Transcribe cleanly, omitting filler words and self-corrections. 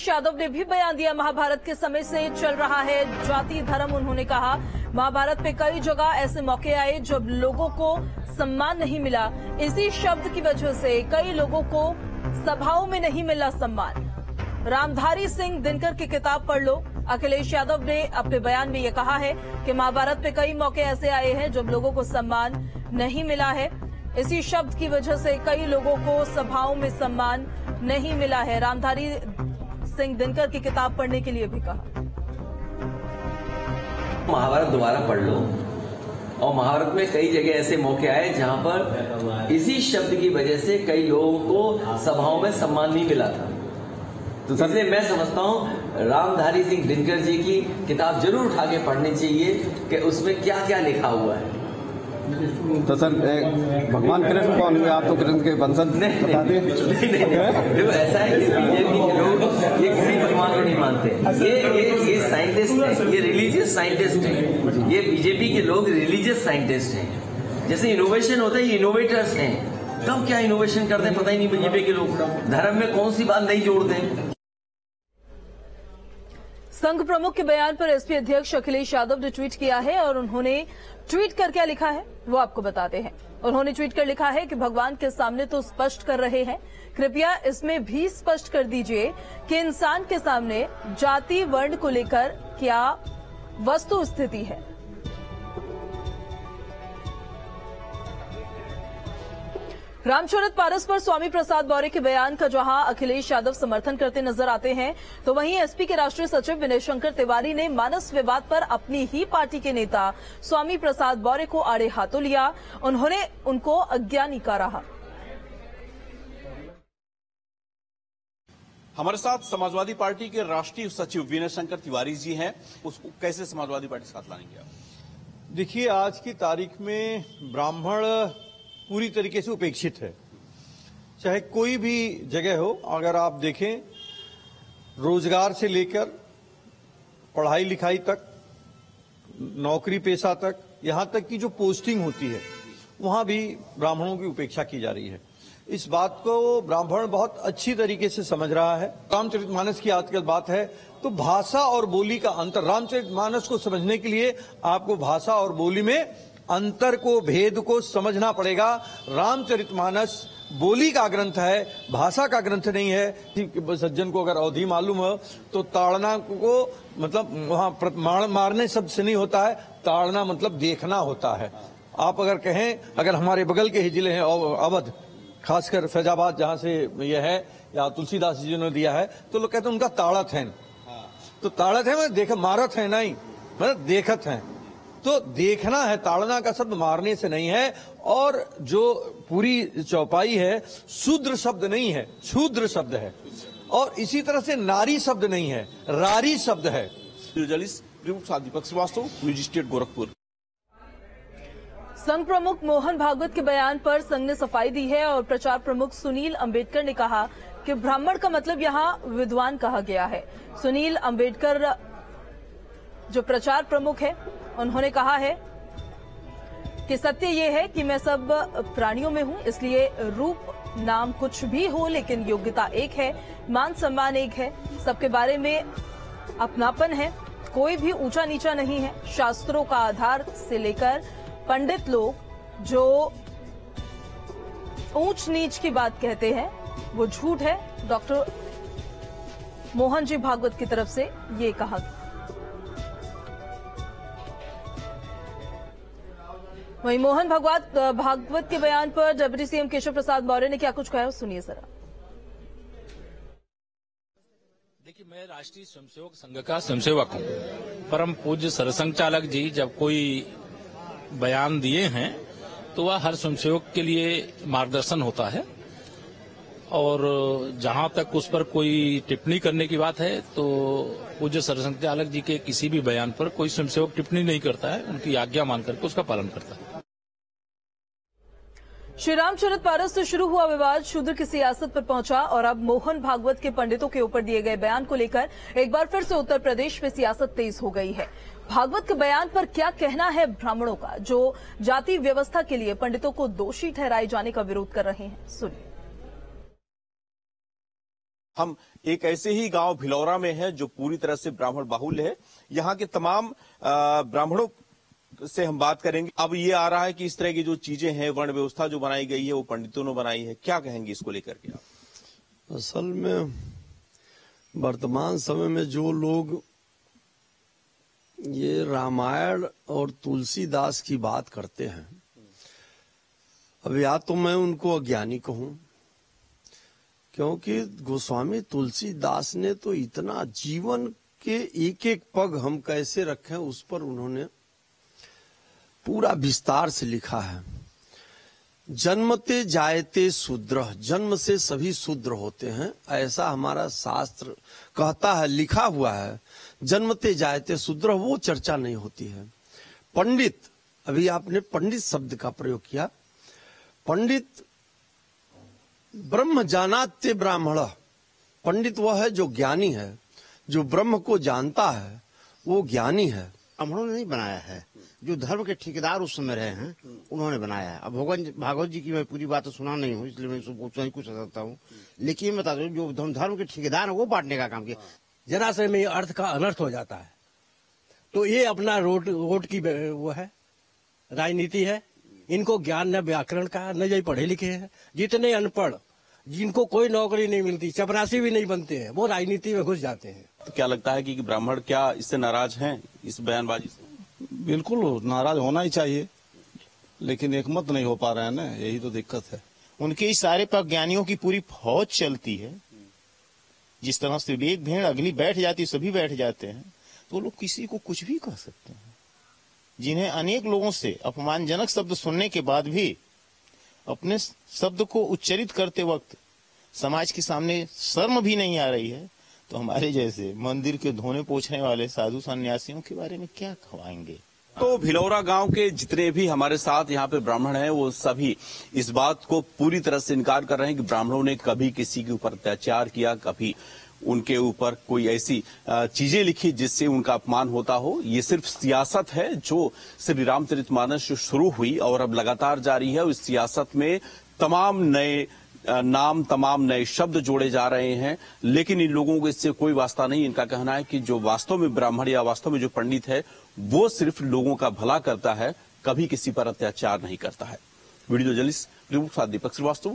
अखिलेश यादव ने भी बयान दिया। महाभारत के समय से चल रहा है जाति धर्म। उन्होंने कहा महाभारत में कई जगह ऐसे मौके आए जब लोगों को सम्मान नहीं मिला। इसी शब्द की वजह से कई लोगों को सभाओं में नहीं मिला सम्मान। रामधारी सिंह दिनकर की किताब पढ़ लो। अखिलेश यादव ने अपने बयान में यह कहा है कि महाभारत में कई मौके ऐसे आए हैं जब लोगों को सम्मान नहीं मिला है। इसी शब्द की वजह से कई लोगों को सभाओं में सम्मान नहीं मिला है। रामधारी सिंह दिनकर की किताब पढ़ने के लिए भी कहा। महाभारत दोबारा पढ़ लो और महाभारत में कई जगह ऐसे मौके आए जहां पर इसी शब्द की वजह से कई लोगों को सभाओं में सम्मान नहीं मिला था। तो इसलिए मैं समझता हूं रामधारी सिंह दिनकर जी की किताब जरूर उठा के पढ़नी चाहिए कि उसमें क्या क्या लिखा हुआ है। तो सर भगवान कृष्ण कौन हुए? आप तो कृष्ण के वंशज बता दें। देखो ऐसा है कि बीजेपी के लोग ये किसी भगवान को नहीं मानते। ये साइंटिस्ट हैं, ये रिलीजियस साइंटिस्ट हैं। ये बीजेपी के लोग रिलीजियस साइंटिस्ट हैं। जैसे इनोवेशन होता है, ये इनोवेटर्स हैं। कब क्या इनोवेशन करते हैं पता ही नहीं बीजेपी के लोग। धर्म में कौन सी बात नहीं जोड़ते। संघ प्रमुख के बयान पर एसपी अध्यक्ष अखिलेश यादव ने ट्वीट किया है और उन्होंने ट्वीट कर क्या लिखा है वो आपको बताते हैं। उन्होंने ट्वीट कर लिखा है कि भगवान के सामने तो स्पष्ट कर रहे हैं, कृपया इसमें भी स्पष्ट कर दीजिए कि इंसान के सामने जाति वर्ण को लेकर क्या वस्तु स्थिति है। रामचरित पारस पर स्वामी प्रसाद मौर्य के बयान का जहां अखिलेश यादव समर्थन करते नजर आते हैं, तो वहीं एसपी के राष्ट्रीय सचिव विनय शंकर तिवारी ने मानस विवाद पर अपनी ही पार्टी के नेता स्वामी प्रसाद मौर्य को आड़े हाथों लिया। उन्होंने उनको अज्ञानी कहा। हमारे साथ समाजवादी पार्टी के राष्ट्रीय सचिव विनय शंकर तिवारी जी हैं। उसको कैसे समाजवादी पार्टी साथ लाएंगे आप? देखिए, आज की तारीख में ब्राह्मण पूरी तरीके से उपेक्षित है। चाहे कोई भी जगह हो, अगर आप देखें रोजगार से लेकर पढ़ाई लिखाई तक, नौकरी पेशा तक, यहां तक की जो पोस्टिंग होती है वहां भी ब्राह्मणों की उपेक्षा की जा रही है। इस बात को ब्राह्मण बहुत अच्छी तरीके से समझ रहा है। रामचरितमानस की आजकल बात है तो भाषा और बोली का अंतर, रामचरितमानस को समझने के लिए आपको भाषा और बोली में अंतर को, भेद को समझना पड़ेगा। रामचरितमानस बोली का ग्रंथ है, भाषा का ग्रंथ नहीं है। सज्जन को अगर अवधि मालूम हो तो ताड़ना को मतलब वहां मारने शब्द से नहीं होता है, ताड़ना मतलब देखना होता है। आप अगर कहें, अगर हमारे बगल के ही जिले हैं अवध, खासकर फैजाबाद जहां से यह है, या तुलसीदास जी ने दिया है, तो लोग कहते हैं उनका ताड़त है। तो ताड़त है मतलब देखा, मारत है नहीं, मतलब देखत है। तो देखना है, ताड़ना का शब्द मारने से नहीं है। और जो पूरी चौपाई है, शूद्र शब्द नहीं है, शूद्र शब्द है। और इसी तरह से नारी शब्द नहीं है, रारी शब्द है। दीपक श्रीवास्तव, न्यूज स्टेट गोरखपुर। संघ प्रमुख मोहन भागवत के बयान पर संघ ने सफाई दी है और प्रचार प्रमुख सुनील अंबेडकर ने कहा कि ब्राह्मण का मतलब यहां विद्वान कहा गया है। सुनील अंबेडकर जो प्रचार प्रमुख है, उन्होंने कहा है कि सत्य ये है कि मैं सब प्राणियों में हूं, इसलिए रूप नाम कुछ भी हो लेकिन योग्यता एक है, मान सम्मान एक है, सबके बारे में अपनापन है, कोई भी ऊंचा नीचा नहीं है। शास्त्रों का आधार से लेकर पंडित लोग जो ऊंच नीच की बात कहते हैं वो झूठ है। डॉक्टर मोहन जी भागवत की तरफ से ये कहा। वहीं मोहन भागवत के बयान पर डिप्टी सीएम केशव प्रसाद मौर्य ने क्या कुछ कहा, सुनिए जरा। देखिए, मैं राष्ट्रीय स्वयंसेवक संघ का स्वयंसेवक हूं। परम पूज्य सरसंघ चालक जी जब कोई बयान दिए हैं तो वह हर स्वयंसेवक के लिए मार्गदर्शन होता है। और जहां तक उस पर कोई टिप्पणी करने की बात है तो पूज्य सरसंघ चालक जी के किसी भी बयान पर कोई स्वयंसेवक टिप्पणी नहीं करता है, उनकी आज्ञा मान करके उसका पालन करता है। श्री रामचरित पारस से शुरू हुआ विवाद शूद्र की सियासत पर पहुंचा और अब मोहन भागवत के पंडितों के ऊपर दिए गए बयान को लेकर एक बार फिर से उत्तर प्रदेश में सियासत तेज हो गई है। भागवत के बयान पर क्या कहना है ब्राह्मणों का, जो जाति व्यवस्था के लिए पंडितों को दोषी ठहराए जाने का विरोध कर रहे हैं, सुनिए। हम एक ऐसे ही गांव भिलौरा में है जो पूरी तरह से ब्राह्मण बाहुल्य है। यहाँ के तमाम ब्राह्मणों से हम बात करेंगे। अब ये आ रहा है कि इस तरह की जो चीजें हैं, वर्ण व्यवस्था जो बनाई गई है वो पंडितों ने बनाई है, क्या कहेंगे इसको लेकर के आप? असल में वर्तमान समय में जो लोग ये रामायण और तुलसीदास की बात करते हैं, अब या तो मैं उनको अज्ञानी कहूं, क्योंकि गोस्वामी तुलसीदास ने तो इतना जीवन के एक एक पग हम कैसे रखें उस पर उन्होंने पूरा विस्तार से लिखा है। जन्मते जायते शूद्र, जन्म से सभी शूद्र होते हैं, ऐसा हमारा शास्त्र कहता है, लिखा हुआ है। जन्मते जायते शूद्र, वो चर्चा नहीं होती है। पंडित, अभी आपने पंडित शब्द का प्रयोग किया। पंडित ब्रह्म जानात्य ब्राह्मण, पंडित वह है जो ज्ञानी है, जो ब्रह्म को जानता है, वो ज्ञानी है। ब्राह्मणों ने नहीं बनाया है, जो धर्म के ठेकेदार उस समय रहे हैं उन्होंने बनाया है। अब भागवत जी की मैं पूरी बात तो सुना नहीं हूँ, इसलिए मैं इसको पूछना ही कुछ सकता हूँ, लेकिन बता दो जो धर्म के ठेकेदार है वो बांटने का काम किया। जरासंध में अर्थ का अनर्थ हो जाता है, तो ये अपना वोट की वो है, राजनीति है। इनको ज्ञान न व्याकरण का, न जो पढ़े लिखे हैं। जितने अनपढ़, जिनको कोई नौकरी नहीं मिलती, चपरासी भी नहीं बनते हैं, वो राजनीति में घुस जाते हैं। तो क्या लगता है कि ब्राह्मण क्या इससे नाराज हैं, इस बयानबाजी से? बिल्कुल नाराज होना ही चाहिए, लेकिन एकमत नहीं हो पा रहे हैं ना, यही तो दिक्कत है। उनके इशारे पर ज्ञानियों की पूरी फौज चलती है। जिस तरह से एक भेड़ अग्नि बैठ जाती, सभी बैठ जाते हैं, तो लोग किसी को कुछ भी कह सकते हैं। जिन्हें अनेक लोगों से अपमानजनक शब्द सुनने के बाद भी अपने शब्द को उच्चरित करते वक्त समाज के सामने शर्म भी नहीं आ रही है, तो हमारे जैसे मंदिर के धोने पोछने वाले साधु सन्यासियों के बारे में क्या खवाएंगे? तो भिलौरा गांव के जितने भी हमारे साथ यहाँ पे ब्राह्मण हैं, वो सभी इस बात को पूरी तरह से इनकार कर रहे हैं कि ब्राह्मणों ने कभी किसी के ऊपर अत्याचार किया, कभी उनके ऊपर कोई ऐसी चीजें लिखी जिससे उनका अपमान होता हो। ये सिर्फ सियासत है जो श्री रामचरितमानस जो शुरू हुई और अब लगातार जारी है। उस सियासत में तमाम नए नाम, तमाम नए शब्द जोड़े जा रहे हैं, लेकिन इन लोगों को इससे कोई वास्ता नहीं। इनका कहना है कि जो वास्तव में ब्राह्मण या वास्तव में जो पंडित है, वो सिर्फ लोगों का भला करता है, कभी किसी पर अत्याचार नहीं करता है। वीडियो जर्नलिस्ट दीपक श्रीवास्तव।